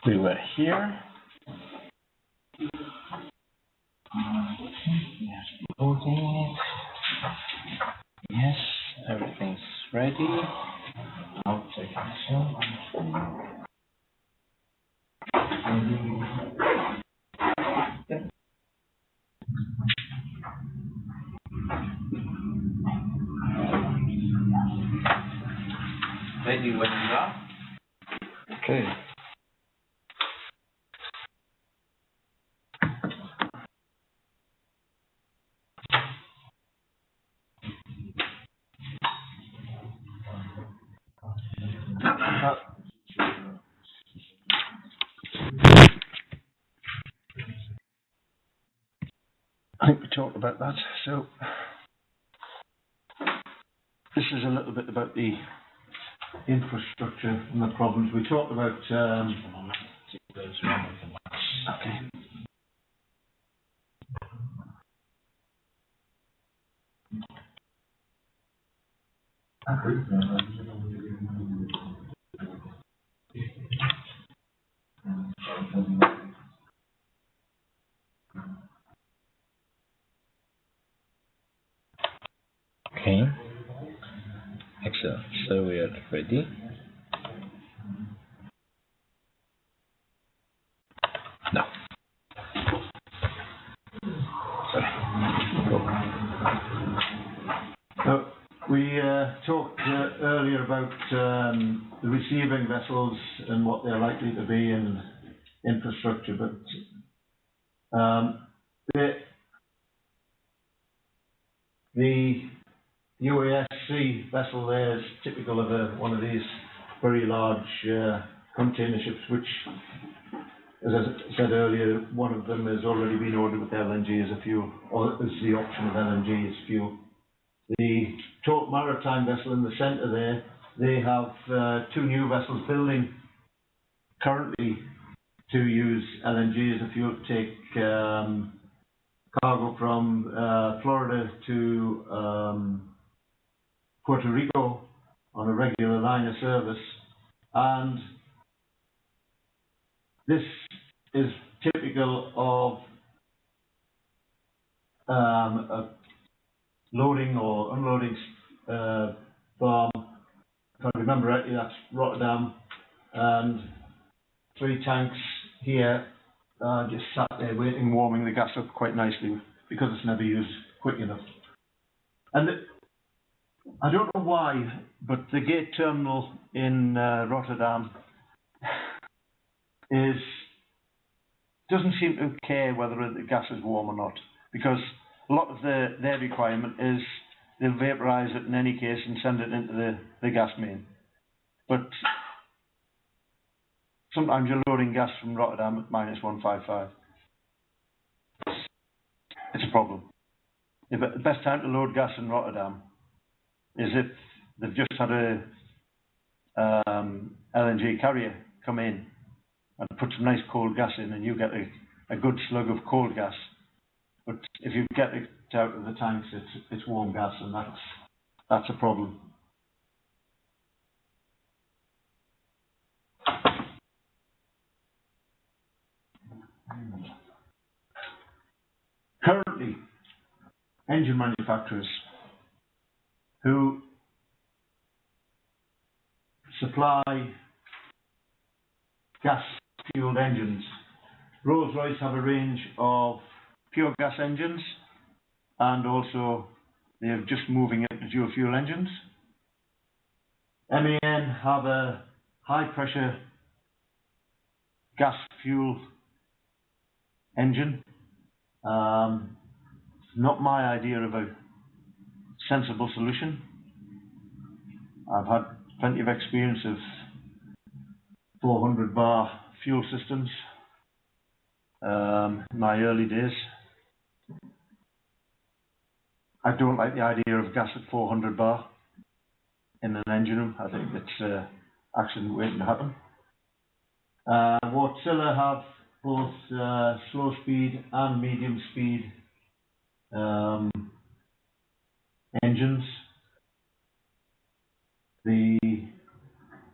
We were here. Loading it. Yes, everything's ready. I'll take it. Ready when you are. Okay. I think we talked about that. So this is a little bit about the infrastructure and the problems. We talked about okay. Okay. Excellent. So we are ready. No. Sorry. So we talked earlier about the receiving vessels and what they're likely to be in infrastructure, but the UASC vessel there is typical of one of these very large container ships, which, as I said earlier, one of them has already been ordered with LNG as a fuel, or as the option of LNG as fuel. The Torque Maritime vessel in the centre there, they have two new vessels building currently to use LNG as a fuel to take cargo from Florida to Puerto Rico on a regular line of service, and this is typical of a loading or unloading farm. If I remember rightly, that's Rotterdam, and 3 tanks here just sat there waiting, warming the gas up quite nicely because it's never used quick enough. And I don't know why, but the gate terminal in Rotterdam doesn't seem to care whether the gas is warm or not, because a lot of their requirement is they'll vaporise it in any case and send it into the gas main. But sometimes you're loading gas from Rotterdam at -155. It's a problem. The best time to load gas in Rotterdam is if they've just had a LNG carrier come in and put some nice cold gas in, and you get a good slug of cold gas. But if you get it out of the tanks, it's warm gas, and that's a problem. Currently, engine manufacturers who supply gas-fueled engines, Rolls-Royce have a range of pure gas engines, and also they're just moving into dual fuel engines. MAN have a high-pressure gas fuel engine. Not my idea of a sensible solution. I've had plenty of experience of 400 bar fuel systems in my early days. I don't like the idea of gas at 400 bar in an engine room. I think it's accident waiting to happen. Wärtsilä have both slow speed and medium speed engines.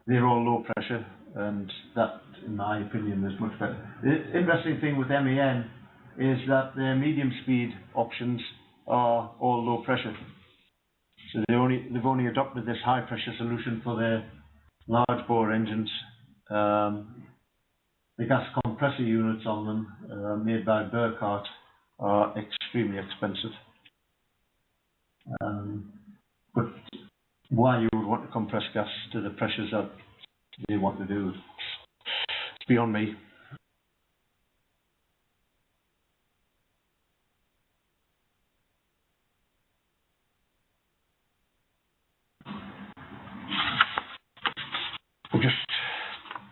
They're all low pressure, and that, in my opinion, is much better. The interesting thing with MEN is that their medium speed options are all low pressure. So they've only adopted this high pressure solution for their large bore engines. The gas compressor units on them, made by Burkhardt, are extremely expensive. But why you would want to compress gas to the pressures that they want to do, it's beyond me.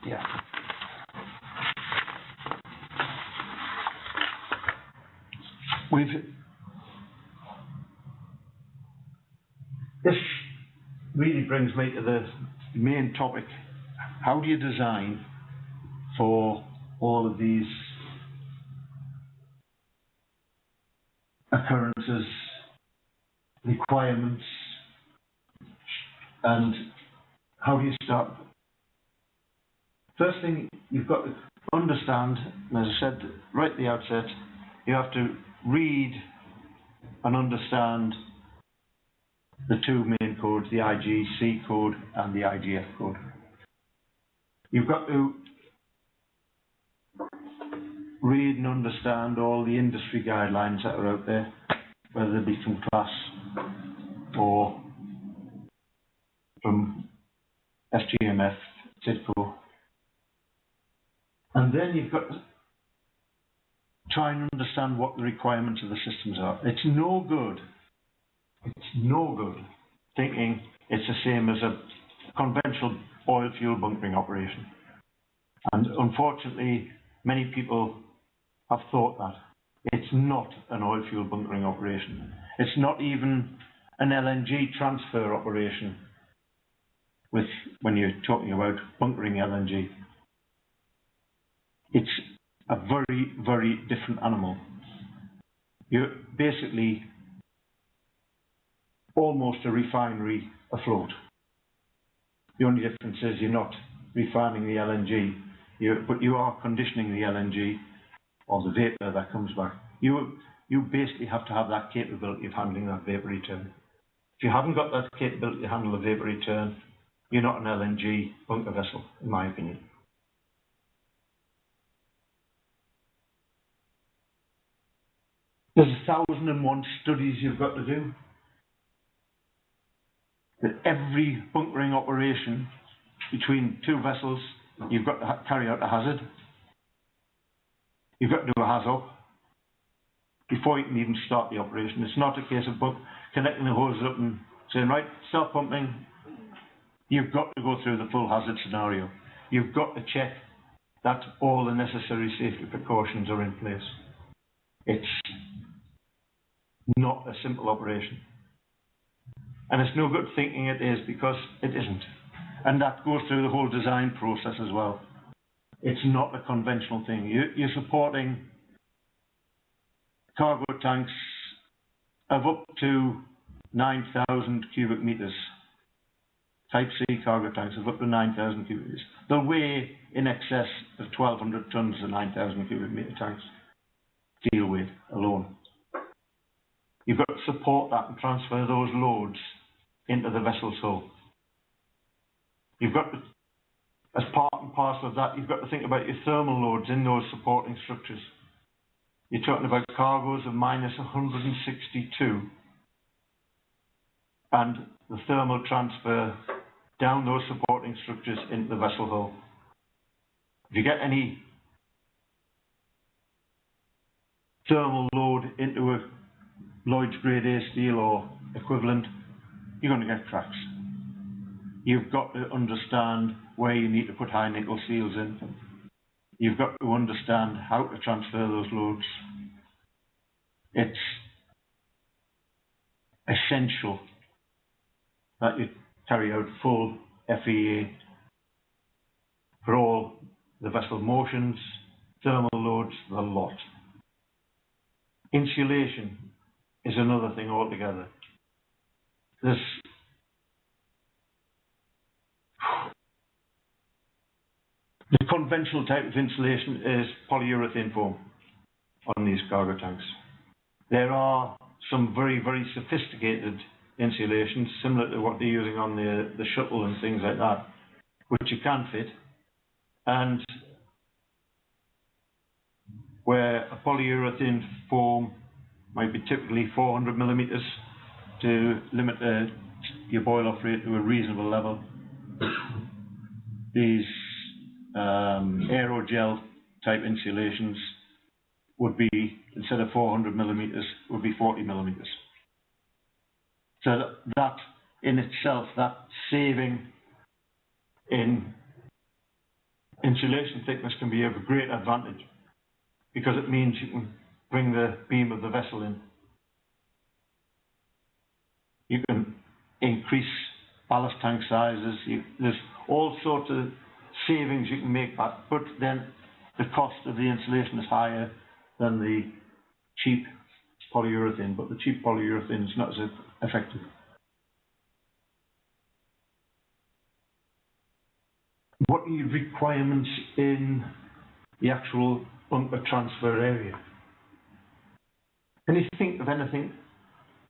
Yeah. This really brings me to the main topic. How do you design for all of these occurrences, requirements, and how do you start? First thing you've got to understand, as I said right at the outset, you have to read and understand the two main codes, the IGC code and the IGF code. You've got to read and understand all the industry guidelines that are out there, whether they be from class or from SGMF, TIDCO. And then you've got to try and understand what the requirements of the systems are. It's no good thinking it's the same as a conventional oil fuel bunkering operation. And unfortunately, many people have thought that. It's not an oil fuel bunkering operation. It's not even an LNG transfer operation when you're talking about bunkering LNG. It's a very, very different animal. You're basically almost a refinery afloat. The only difference is you're not refining the LNG, but you are conditioning the LNG or the vapour that comes back. You basically have to have that capability of handling that vapour return. If you haven't got that capability to handle the vapour return, you're not an LNG bunker vessel, in my opinion. There's 1,001 studies you've got to do. That every bunkering operation between two vessels, you've got to carry out a hazard. You've got to do a HAZOP before you can even start the operation. It's not a case of connecting the hoses up and saying, right, start pumping. You've got to go through the full hazard scenario. You've got to check that all the necessary safety precautions are in place. It's not a simple operation. And it's no good thinking it is, because it isn't. And that goes through the whole design process as well. It's not a conventional thing. You're supporting cargo tanks of up to 9,000 cubic meters. Type C cargo tanks of up to 9,000 cubic meters. They'll weigh in excess of 1,200 tons of 9,000 cubic meter tanks. Steel weight alone. You've got to support that and transfer those loads into the vessel's hull. You've got to, as part and parcel of that, you've got to think about your thermal loads in those supporting structures. You're talking about cargoes of minus 162 and the thermal transfer down those supporting structures into the vessel hull. If you get any thermal load into a Lloyd's grade A steel or equivalent, you're going to get cracks. You've got to understand where you need to put high nickel seals in. You've got to understand how to transfer those loads. It's essential that you carry out full FEA for all the vessel motions, thermal loads, the lot. Insulation is another thing altogether. there's the conventional type of insulation is polyurethane foam on these cargo tanks. There are some very, very sophisticated insulations similar to what they're using on the shuttle and things like that, which you can fit, and where a polyurethane foam might be typically 400 millimeters to limit your boil-off rate to a reasonable level. These aerogel type insulations would be, instead of 400 millimeters, would be 40 millimeters. So that in itself, that saving in insulation thickness can be of a great advantage, because it means you can bring the beam of the vessel in. You can increase ballast tank sizes. There's all sorts of savings you can make that, but then the cost of the insulation is higher than the cheap polyurethane, but the cheap polyurethane is not as effective. What are your requirements in the actual bunker transfer area? Can you think of anything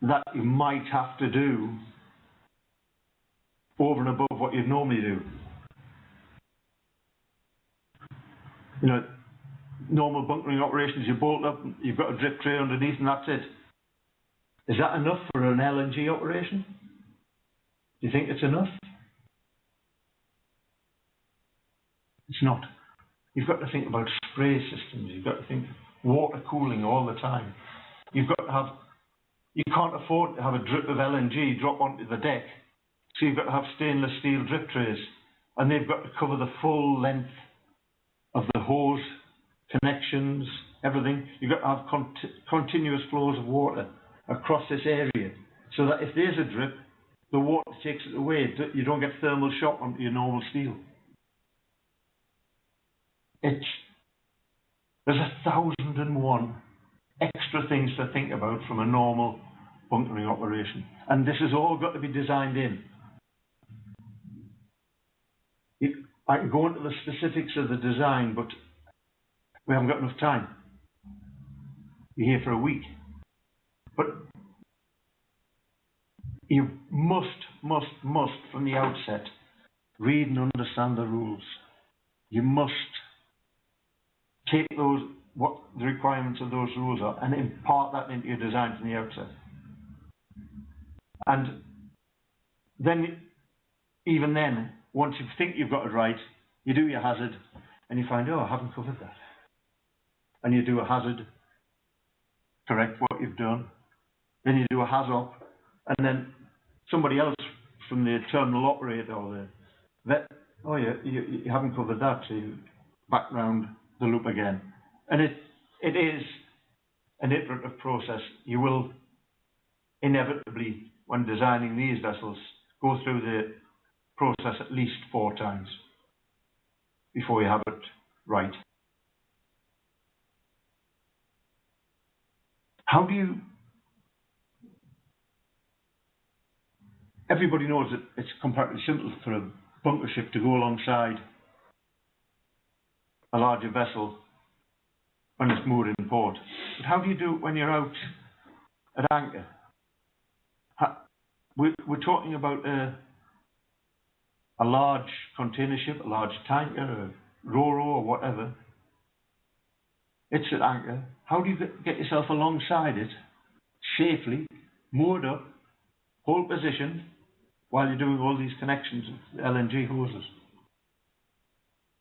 that you might have to do over and above what you'd normally do? You know, normal bunkering operations, you bolt up, you've got a drip tray underneath, and that's it. Is that enough for an LNG operation? Do you think it's enough? It's not. You've got to think about spray systems. You've got to think water cooling all the time. You've got to have, you can't afford to have a drip of LNG drop onto the deck, so you've got to have stainless steel drip trays, and they've got to cover the full length of the hose, connections, everything. You've got to have continuous flows of water across this area, so that if there's a drip, the water takes it away. You don't get thermal shock onto your normal steel. There's 1,001 extra things to think about from a normal bunkering operation, and this has all got to be designed in. I can go into the specifics of the design, but we haven't got enough time. You're here for a week. But you must, from the outset, read and understand the rules. You must take what the requirements of those rules are, and impart that into your design from the outset. And then, even then, once you think you've got it right, you do your hazard, and you find, oh, I haven't covered that. And you do a hazard, correct what you've done, then you do a HAZOP, and then somebody else from the terminal operator or the vet, oh, you haven't covered that, so you back round the loop again. And it is an iterative process. You will inevitably, when designing these vessels, go through the process at least 4 times before you have it right. How do you... Everybody knows that it's comparatively simple for a bunker ship to go alongside a larger vessel when it's moored in port. But how do you do it when you're out at anchor? We're talking about a large container ship, a large tanker, a ro-ro or whatever. It's at anchor. How do you get yourself alongside it safely, moored up, hold position, while you're doing all these connections with LNG hoses?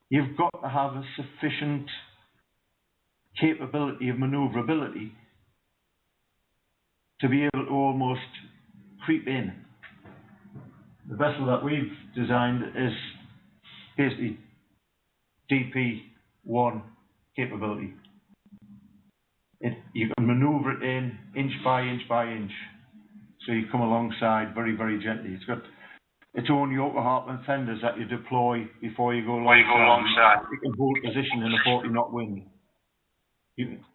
You've got to have a sufficient capability of maneuverability to be able to almost creep in. The vessel that we've designed is basically DP1 capability. You can maneuver it in inch by inch by inch. So you come alongside very, very gently. It's got its own yoke Hartland fenders that you deploy before you go alongside. You can hold position in a 40 knot wind. You can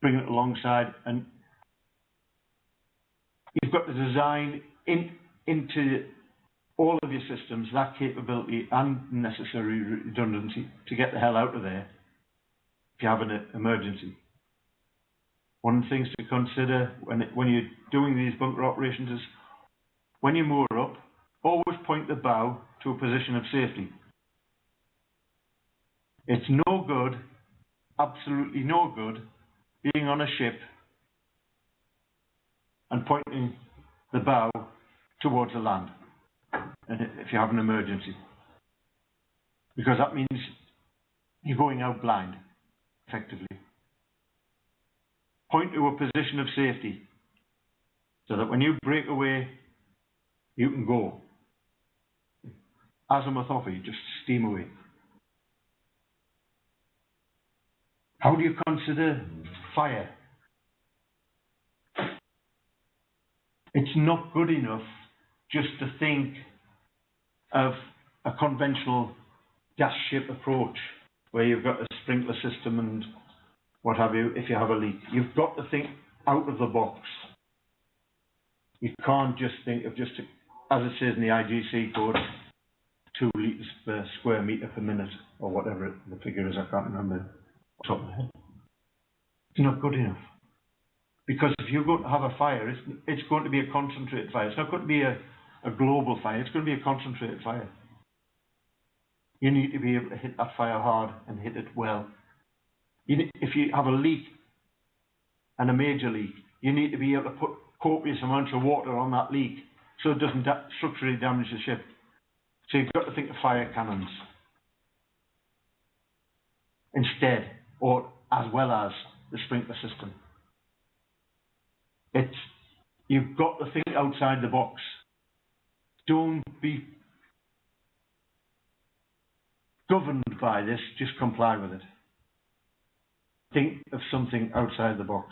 bring it alongside, and you've got to design into all of your systems that capability and necessary redundancy to get the hell out of there if you have an emergency. One of the things to consider when you're doing these bunker operations is when you moor up, always point the bow to a position of safety. It's no good, absolutely no good, being on a ship and pointing the bow towards the land and if you have an emergency. Because that means you're going out blind, effectively. Point to a position of safety so that when you break away, you can go. Azimuth off, you just steam away. How do you consider fire? It's not good enough just to think of a conventional gas ship approach where you've got a sprinkler system and what have you if you have a leak. You've got to think out of the box. You can't just think of as it says in the IGC code, 2 litres per square metre per minute or whatever the figure is, I can't remember off the top of my head. It's not good enough. Because if you're going to have a fire, it's going to be a concentrated fire. It's not going to be a global fire. It's going to be a concentrated fire. You need to be able to hit that fire hard and hit it well. If you have a leak, and a major leak, you need to be able to put copious amounts of water on that leak so it doesn't structurally damage the ship. So you've got to think of fire cannons instead, or as well as the sprinkler system. You've got to think outside the box. Don't be governed by this, just comply with it. Think of something outside the box.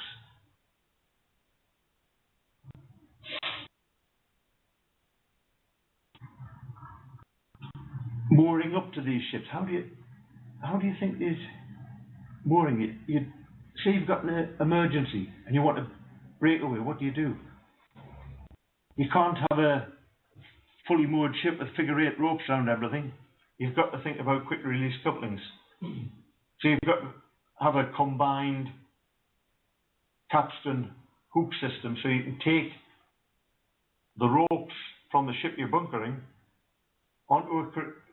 Mooring up to these ships, how do you think these mooring? You say you've got an emergency and you want to break away. What do? You can't have a fully moored ship with figure-8 ropes around everything. You've got to think about quick release couplings. So you've got to have a combined capstan hook system so you can take the ropes from the ship you're bunkering onto a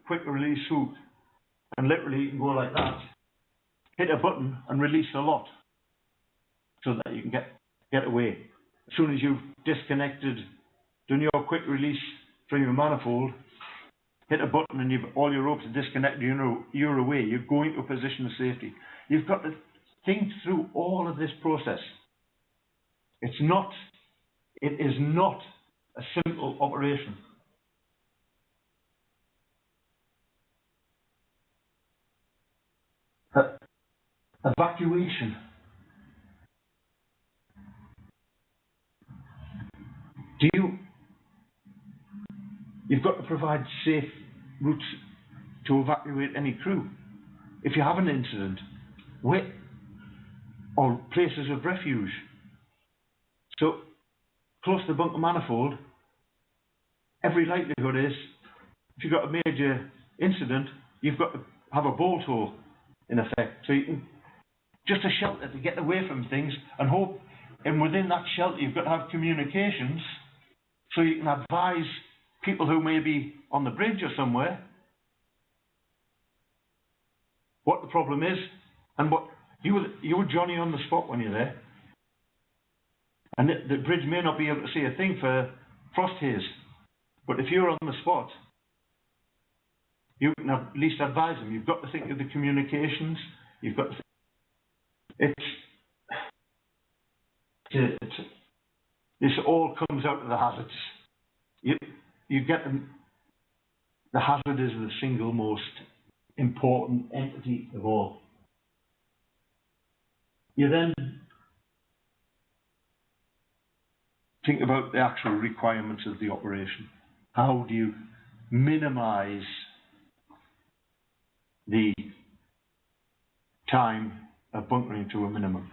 quick release hook, and literally you can go like that, hit a button and release a lot so that you can get away. As soon as you've disconnected, done your quick release from your manifold, hit a button and all your ropes are disconnected, you're away, you're going to a position of safety. You've got to think through all of this process. It is not a simple operation. Evacuation. You've got to provide safe routes to evacuate any crew. If you have an incident, or places of refuge. So, close to the bunker manifold, every likelihood is, if you've got a major incident, you've got to have a bolt hole, in effect. So you can, just a shelter to get away from things and hope, and within that shelter you've got to have communications so you can advise people who may be on the bridge or somewhere what the problem is, and what you were Johnny on the spot when you're there. And the bridge may not be able to see a thing for frost haze, but if you're on the spot, you can at least advise them. You've got to think of the communications. You've got to this all comes out of the hazards. You get them. The hazard is the single most important entity of all. You then think about the actual requirements of the operation. How do you minimize the time of bunkering to a minimum?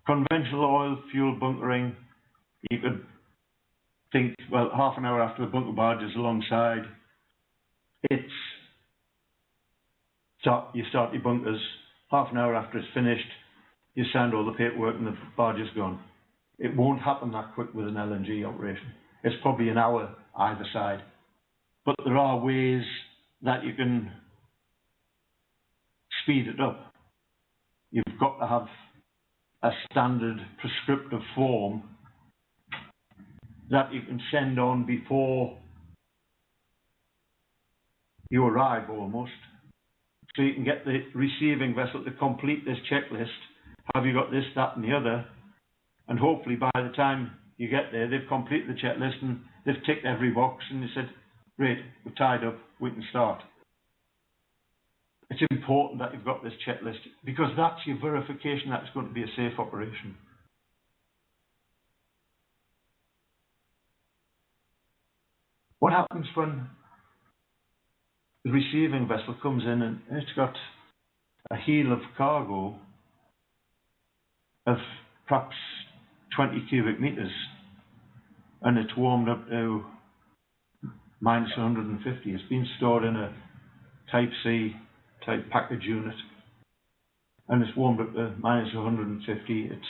Conventional oil fuel bunkering, you could think, well, half an hour after the bunker barge is alongside, you start your bunkers. Half an hour after it's finished, you send all the paperwork and the barge is gone. It won't happen that quick with an LNG operation. It's probably an hour either side. But there are ways that you can speed it up. You've got to have a standard prescriptive form that you can send on before you arrive almost. So you can get the receiving vessel to complete this checklist. Have you got this, that and the other? And hopefully by the time you get there, they've completed the checklist and they've ticked every box and they said, great, we're tied up, we can start. It's important that you've got this checklist because that's your verification that it's going to be a safe operation. What happens when the receiving vessel comes in and it's got a heel of cargo of perhaps 20 cubic meters and it's warmed up to minus 150? It's been stored in a Type C type package unit and it's warmed up to minus 150. It's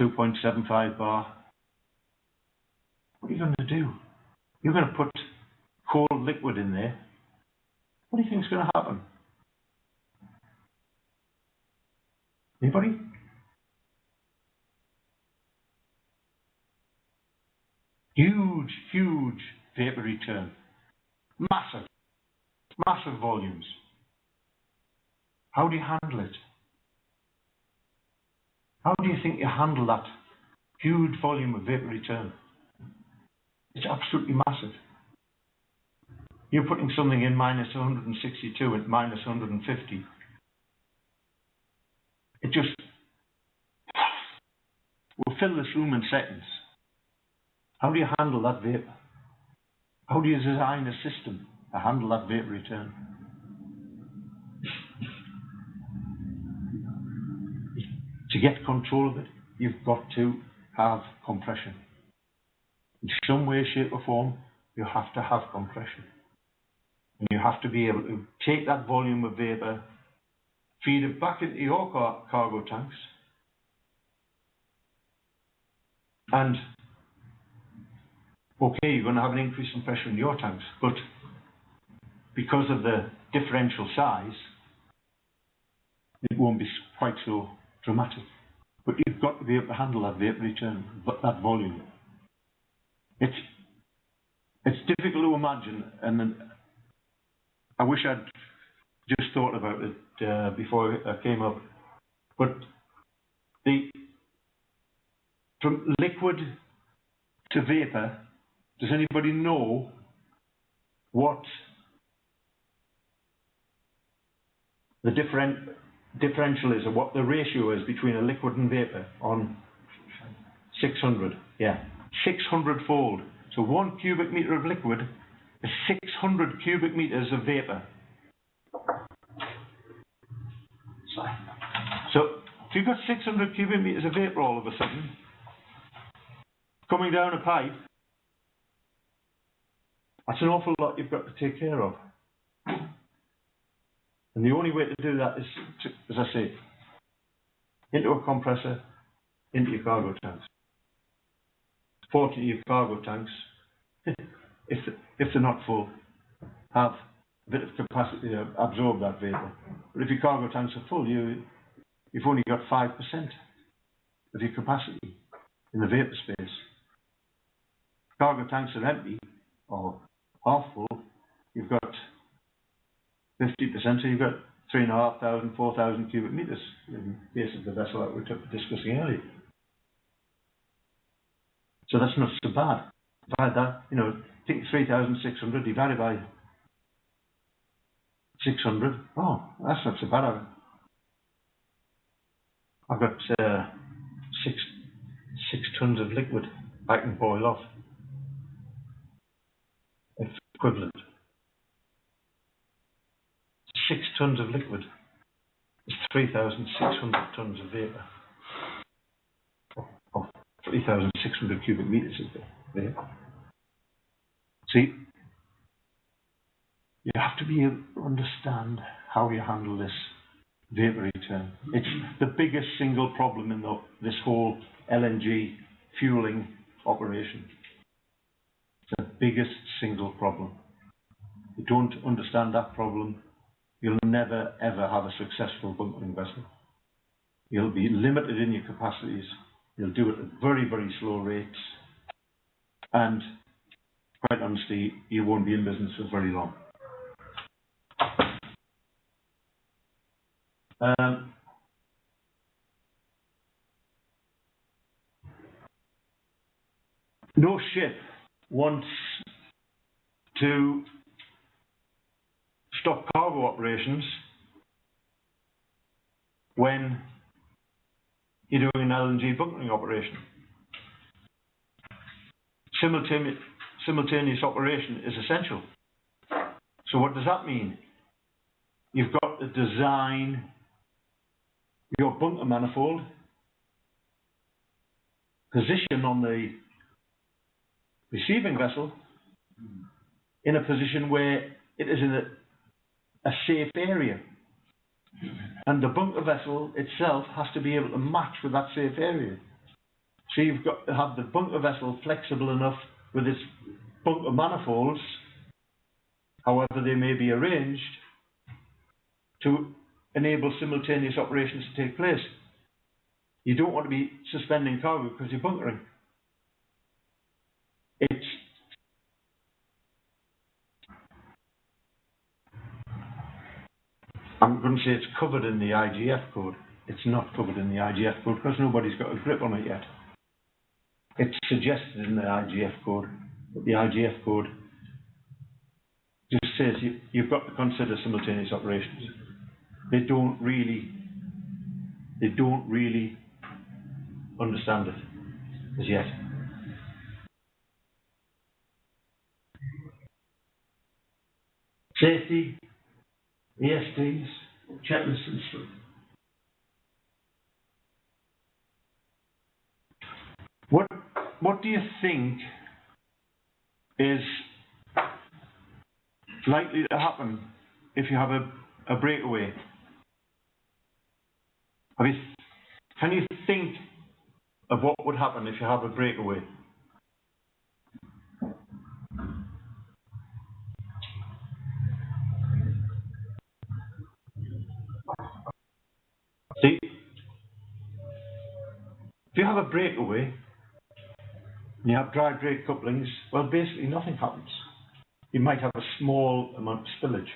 2.75 bar. What are you going to do? You're going to put cold liquid in there. What do you think is going to happen? Anybody? Huge, huge vapor return. Massive volumes. How do you handle it? How do you think you handle that huge volume of vapor return? It's absolutely massive. You're putting something in minus 162 and minus 150. It just will fill this room in seconds. How do you handle that vapor? How do you design a system to handle that vapor return? To get control of it, you've got to have compression. In some way, shape or form, you have to have compression. And you have to be able to take that volume of vapor, feed it back into your cargo tanks, and okay, you're going to have an increase in pressure in your tanks, but because of the differential size, it won't be quite so dramatic. But you've got to be able to handle that vapor return, that volume. It's difficult to imagine, and then I wish I'd just thought about it before I came up. But from liquid to vapor, does anybody know what the differential is, or what the ratio is between a liquid and vapor on 600? Yeah, 600-fold. So 1 cubic meter of liquid is 600 cubic meters of vapor. So if you've got 600 cubic meters of vapor all of a sudden coming down a pipe, that's an awful lot you've got to take care of. And the only way to do that is, as I say, into a compressor, into your cargo tanks. Fortunately, your cargo tanks, if they're not full, have a bit of capacity to absorb that vapor. But if your cargo tanks are full, you've only got 5% of your capacity in the vapor space. If cargo tanks are empty or half full, you've got 50%, so you've got 3,500, 4,000 cubic meters in case of the vessel that we were discussing earlier. So that's not so bad. Divide that, take 3,600 divided by 600. Oh, that's not so bad. I've got 6 tons of liquid I can boil off. It's equivalent. 6 tons of liquid is 3,600 tons of vapor. 30,600 cubic metres is there. See, you have to be able to understand how you handle this vapour return. It's the biggest single problem in this whole LNG fuelling operation. It's the biggest single problem. If you don't understand that problem, you'll never ever have a successful bunkering vessel. You'll be limited in your capacities. You'll do it at very, very slow rates. And quite honestly, you won't be in business for very long. No ship wants to stop cargo operations when you're doing an LNG bunkering operation. Simultaneous operation is essential. So what does that mean? You've got to design your bunker manifold, position on the receiving vessel in a position where it is in a safe area. And the bunker vessel itself has to be able to match with that safe area. So you've got to have the bunker vessel flexible enough with its bunker manifolds, however they may be arranged, to enable simultaneous operations to take place. You don't want to be suspending cargo because you're bunkering. I'm going to say it's covered in the IGF code. It's not covered in the IGF code because nobody's got a grip on it yet. It's suggested in the IGF code, but the IGF code just says you've got to consider simultaneous operations. They don't really understand it as yet. Safety, ESDs, checklists and stuff. What do you think is likely to happen if you have a breakaway? Can you think of what would happen if you have a breakaway? See, if you have a breakaway and you have dry brake couplings, well, basically nothing happens. You might have a small amount of spillage.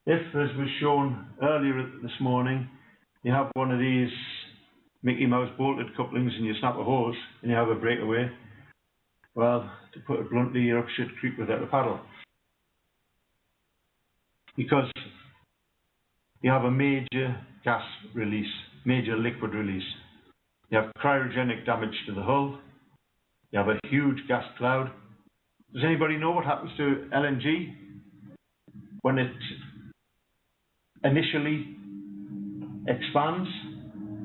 If, as was shown earlier this morning, you have one of these Mickey Mouse bolted couplings and you snap a hose and you have a breakaway, well, to put it bluntly, you're up shit creek without a paddle. Because you have a major gas release, major liquid release. You have cryogenic damage to the hull. You have a huge gas cloud. Does anybody know what happens to LNG when it initially expands?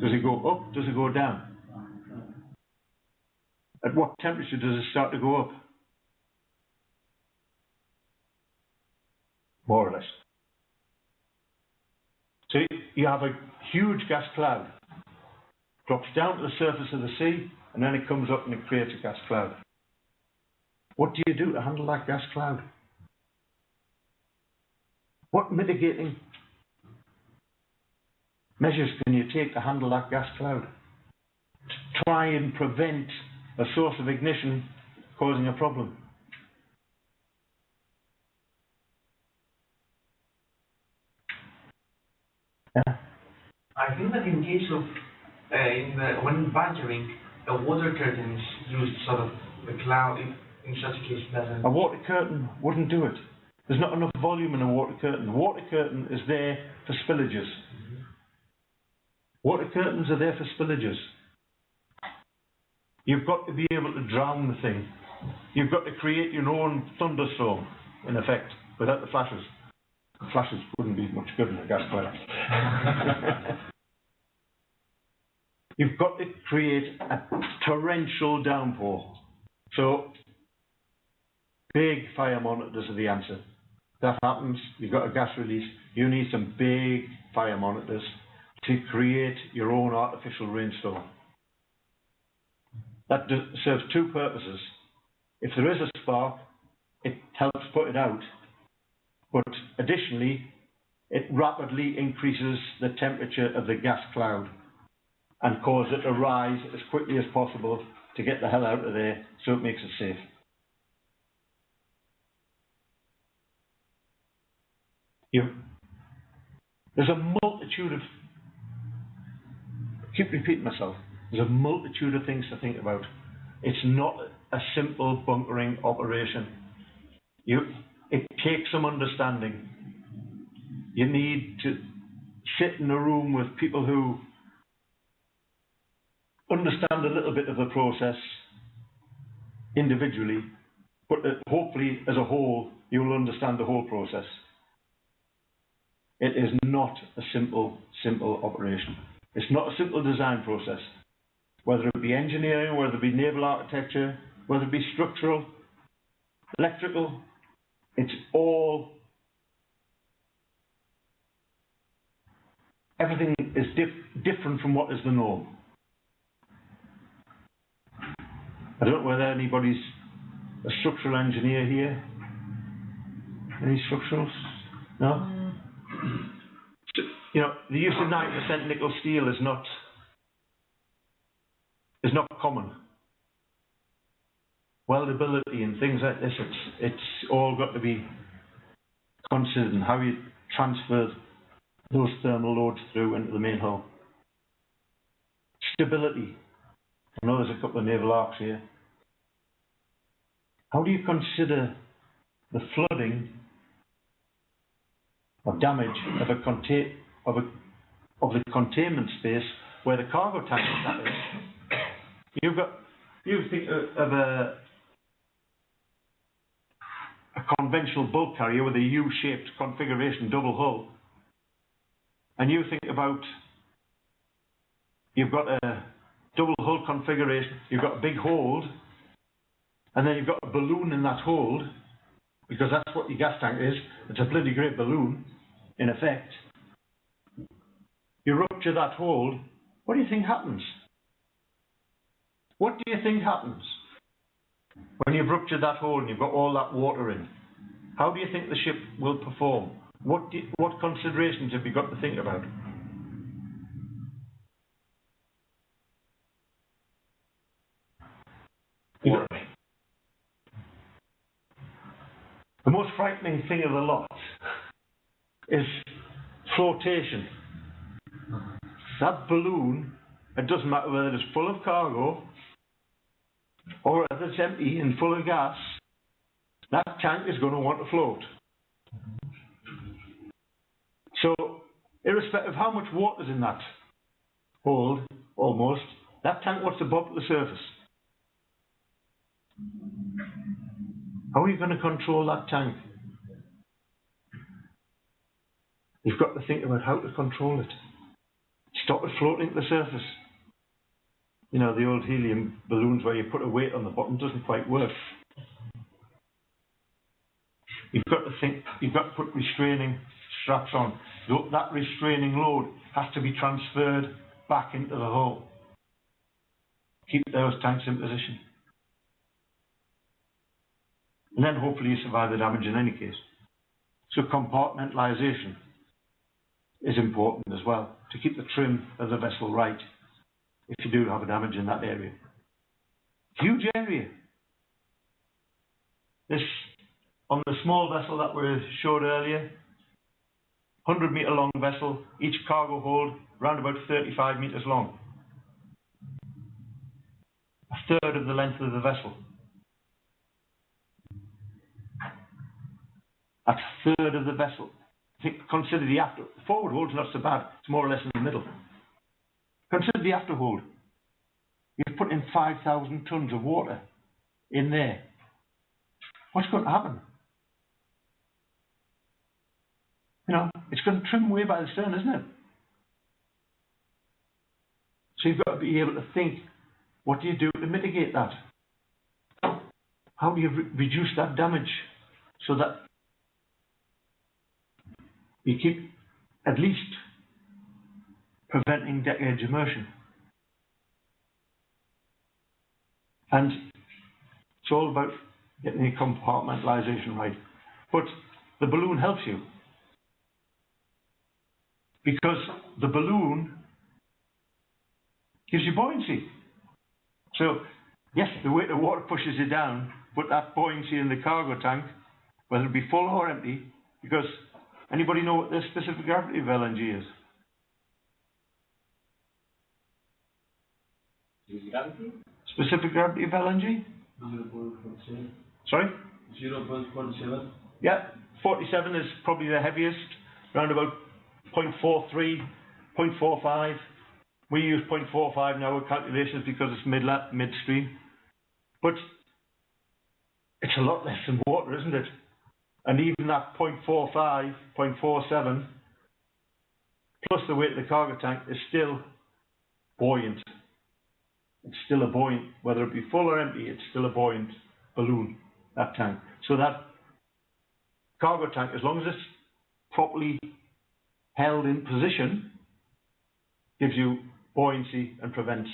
Does it go up? Does it go down? At what temperature does it start to go up? More or less. So you have a huge gas cloud, drops down to the surface of the sea, and then it comes up and it creates a gas cloud. What do you do to handle that gas cloud? What mitigating measures can you take to handle that gas cloud? To try and prevent a source of ignition causing a problem. Yeah. I think that in case of when bunkering, a water curtain is used, sort of the cloud. In such a case, doesn't. A water curtain wouldn't do it. There's not enough volume in a water curtain. The water curtain is there for spillages. Water curtains are there for spillages. You've got to be able to drown the thing. You've got to create your own thunderstorm, in effect, without the flashes. The flashes wouldn't be much good in a gas cloud. you've got to create a torrential downpour. So big fire monitors are the answer. That happens, you've got a gas release, you need some big fire monitors to create your own artificial rainstorm. That serves two purposes. If there is a spark, it helps put it out, but additionally, it rapidly increases the temperature of the gas cloud and causes it to rise as quickly as possible to get the hell out of there, so it makes it safe. There's a multitude of, I keep repeating myself, there's a multitude of things to think about. It's not a simple bunkering operation. It takes some understanding. You need to sit in a room with people who understand a little bit of the process individually, but hopefully as a whole you will understand the whole process. It is not a simple operation. It's not a simple design process. Whether it be engineering, whether it be naval architecture, whether it be structural, electrical, it's all, everything is different from what is the norm. I don't know whether anybody's a structural engineer here. Any structurals? No? You know, the use of 9% nickel steel is not common. Weldability and things like this, it's all got to be considered, and how you transfer those thermal loads through into the main hull. Stability. I know there's a couple of naval arcs here. How do you consider the flooding or damage of the containment space where the cargo tank is sat in? You think of a conventional bulk carrier with a U-shaped configuration, double hull, and you think about, you've got a double hull configuration, you've got a big hold, and then you've got a balloon in that hold, because that's what your gas tank is. It's a bloody great balloon, in effect. You rupture that hold, what do you think happens? What do you think happens when you've ruptured that hole and you've got all that water in? How do you think the ship will perform? What considerations have you got to think about? Warming. The most frightening thing of the lot is flotation. That balloon, it doesn't matter whether it's full of cargo or whether it's empty and full of gas, that tank is going to want to float. So, irrespective of how much water is in that hold, almost, that tank wants to bump to the surface. How are you going to control that tank? You've got to think about how to control it. Stop it floating to the surface. You know, the old helium balloons where you put a weight on the bottom doesn't quite work. You've got to think, you've got to put restraining straps on. That restraining load has to be transferred back into the hull. Keep those tanks in position. And then hopefully you survive the damage in any case. So compartmentalisation is important as well, to keep the trim of the vessel right if you do have a damage in that area. Huge area. This, on the small vessel that we showed earlier, 100-metre long vessel, each cargo hold around about 35 metres long. A third of the length of the vessel. That's a third of the vessel. Consider the after. The forward hold's not so bad. It's more or less in the middle. Consider the after hold. You've put in 5,000 tons of water in there. What's going to happen? You know, it's going to trim away by the stern, isn't it? So you've got to be able to think, what do you do to mitigate that? How do you reduce that damage so that you keep at least preventing deck edge immersion? And it's all about getting the compartmentalization right. But the balloon helps you, because the balloon gives you buoyancy. So, yes, the weight of water pushes you down, but that buoyancy in the cargo tank, whether it be full or empty, because anybody know what the specific gravity of LNG is? Gravity? Specific gravity of LNG? 0.47. Sorry? 0.47. Yeah, 47 is probably the heaviest, around about 0.43, 0.45. We use 0.45 now with calculations because it's midstream. But it's a lot less than water, isn't it? And even that 0.45, 0.47, plus the weight of the cargo tank is still buoyant. It's still a buoyant, whether it be full or empty, it's still a buoyant balloon, that tank. So that cargo tank, as long as it's properly held in position, gives you buoyancy and prevents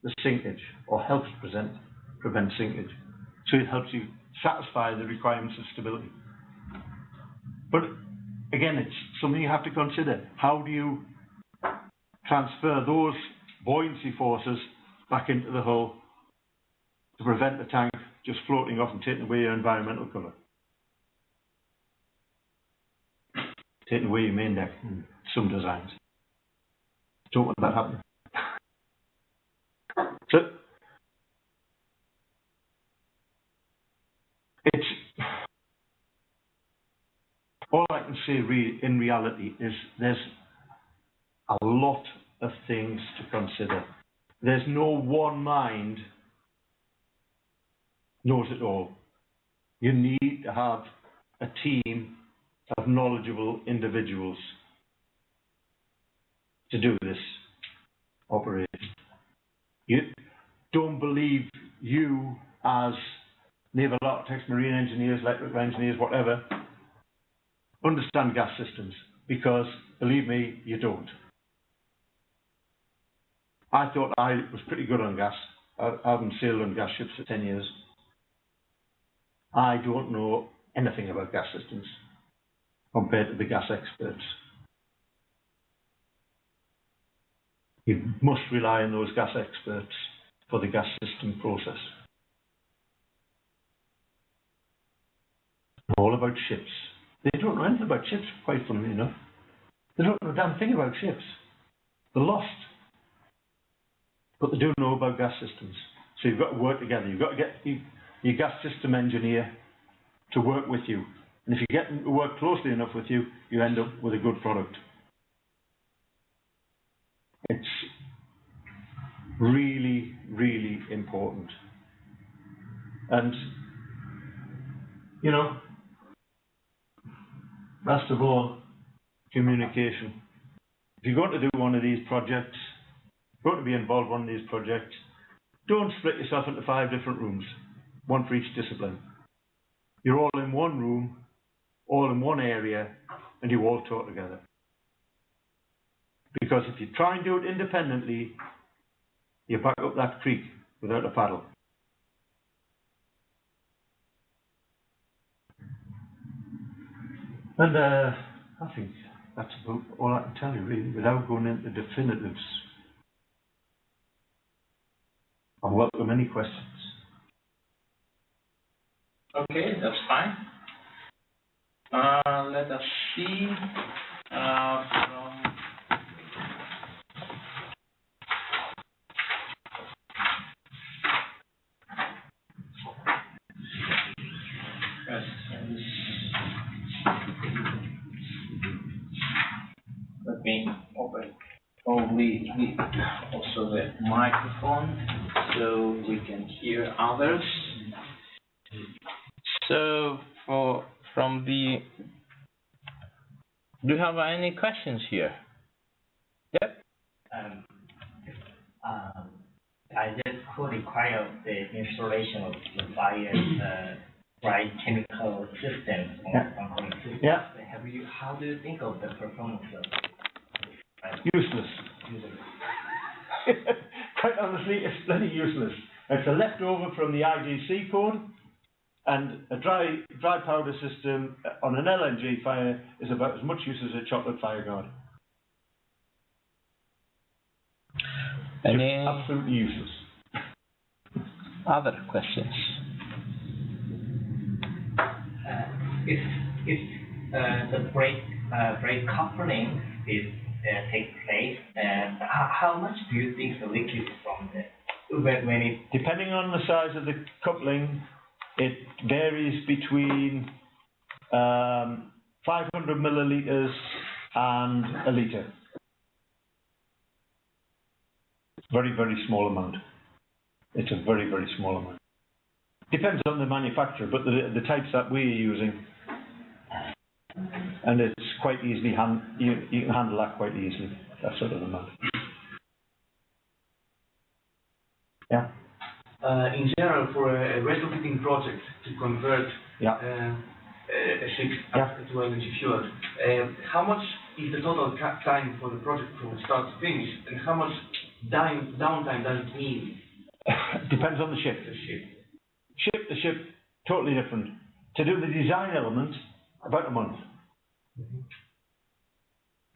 the sinkage, or helps prevent sinkage. So it helps you satisfy the requirements of stability. But again, it's something you have to consider. How do you transfer those buoyancy forces back into the hull to prevent the tank just floating off and taking away your environmental cover? Taking away your main deck in some designs. Don't want that happening. So it's all I can say in reality is there's a lot of things to consider. There's no one mind knows it all. You need to have a team of knowledgeable individuals to do this operation. You don't believe you as naval architects, marine engineers, electrical engineers, whatever, understand gas systems, because believe me, you don't. I thought I was pretty good on gas. I haven't sailed on gas ships for 10 years. I don't know anything about gas systems compared to the gas experts. You must rely on those gas experts for the gas system process. All about ships. They don't know anything about ships, quite funnily enough. They don't know a damn thing about ships. They're lost. But they do know about gas systems. So you've got to work together. You've got to get your gas system engineer to work with you. And if you get them to work closely enough with you, you end up with a good product. It's really, really important. And, you know, last of all, communication. If you're going to do one of these projects, going to be involved in one of these projects, don't split yourself into 5 different rooms, one for each discipline. You're all in one room, all in one area, and you all talk together. Because if you try and do it independently, you back up that creek without a paddle. And I think that's about all I can tell you, really, without going into definitives. I welcome any questions. Okay, that's fine. Let us see from questions. Let me open probably also the microphone so we can hear others. So do you have any questions here? Yep. I just could require the installation of the fire bright chemical systems on cooling systems. Yeah. How do you think of the performance of Useless. Quite honestly, it's bloody useless. It's a leftover from the IGC code, and a dry powder system on an LNG fire is about as much use as a chocolate fire guard. Any Absolutely useless. other questions? If the brake coupling is take place, how much do you think the leakage from when it? Depending on the size of the coupling, it varies between 500 milliliters and a litre. Very, very small amount. It's a very, very small amount. Depends on the manufacturer, but the types that we're using, and it's quite easily, you can handle that quite easily, that sort of amount. Yeah? In general, for a retrofitting project to convert Yeah. a ship Yeah. to LNG fuel, how much is the total time for the project from start to finish, and how much downtime does it mean? Depends on the ship. Ship to ship, totally different. To do the design element, about a month.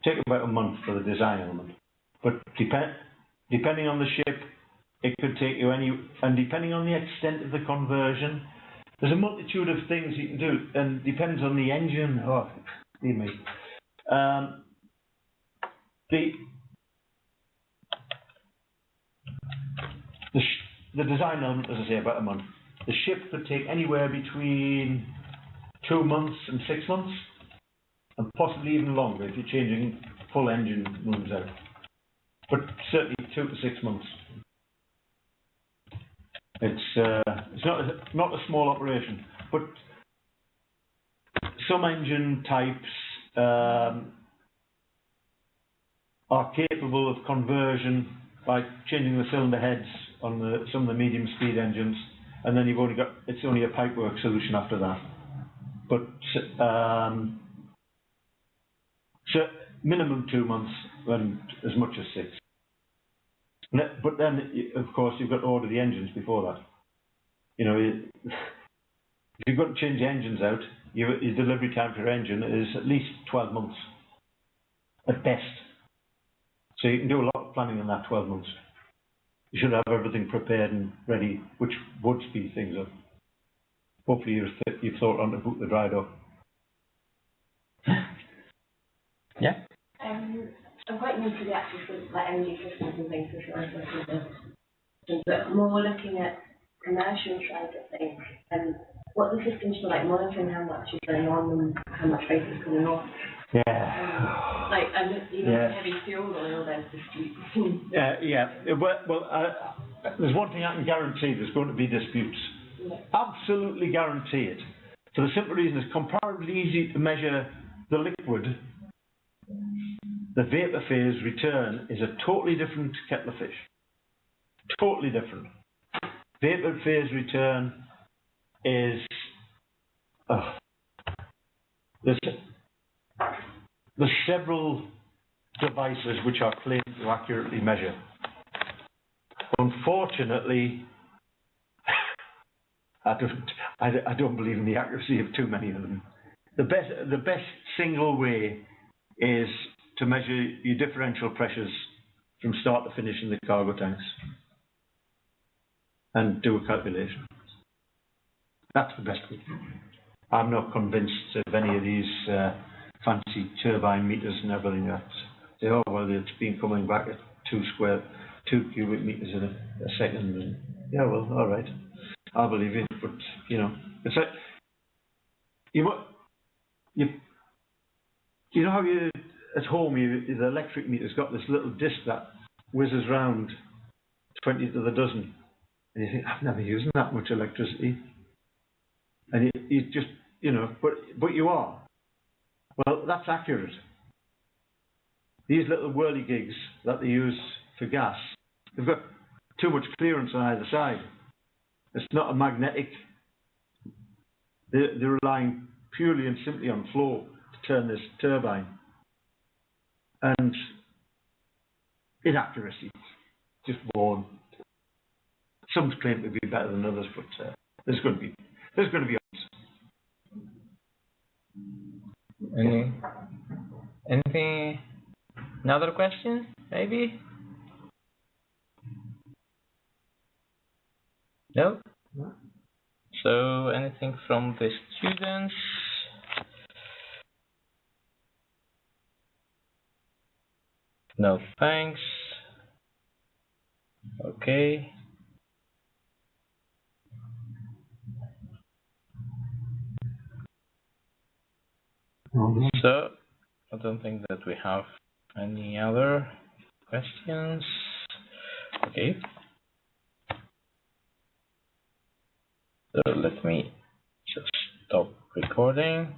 Take about a month for the design element. But depending on the ship, it could take you and depending on the extent of the conversion, there's a multitude of things you can do, and depends on the engine. Oh, dear me. The design element, as I say, about a month. The ship could take anywhere between 2 months and 6 months, and possibly even longer if you're changing full engine rooms out. But certainly 2 to 6 months. It's not a small operation, but some engine types are capable of conversion by changing the cylinder heads on some of the medium speed engines, and then it's only a pipework solution after that. But so minimum 2 months and as much as 6. But then, of course, you've got to order the engines before that. You know, if you've got to change the engines out, your delivery time for your engine is at least 12 months, at best. So you can do a lot of planning in that 12 months. You should have everything prepared and ready, which would speed things up. Hopefully you've thought on to book the dry dock. Yeah. I'm quite new to the actual like energy systems and things, but more looking at commercial side of things and what the systems for like monitoring how much is going on and how much waste is coming off. Yeah. Like heavy fuel oil, there's disputes. Yeah. Well, there's one thing I can guarantee: there's going to be disputes. Yeah. Absolutely guarantee it. For the simple reason it's comparatively easy to measure the liquid. The vapor phase return is a totally different kettle of fish. Totally different. Vapor phase return is there's several devices which are claimed to accurately measure. Unfortunately, I don't believe in the accuracy of too many of them. The best single way is to measure your differential pressures from start to finish in the cargo tanks and do a calculation. That's the best way. I'm not convinced of any of these fancy turbine meters and everything that say, oh well, it's been coming back at 2 cubic meters in a second. And, yeah, well, all right, I'll believe it. But you know, it's like you know how you at home the electric meter's got this little disc that whizzes round 20 to the dozen, and you think I've never used that much electricity, and you just but you are. Well, that's accurate. These little whirligigs that they use for gas, they've got too much clearance on either side. It's not a magnetic. They're relying purely and simply on flow to turn this turbine. And inaccuracy, just born. Some claim to be better than others, but there's going to be Anything? Another question, maybe? No? So, anything from the students? No, thanks. Okay. So, I don't think that we have any other questions. Okay. So let me just stop recording.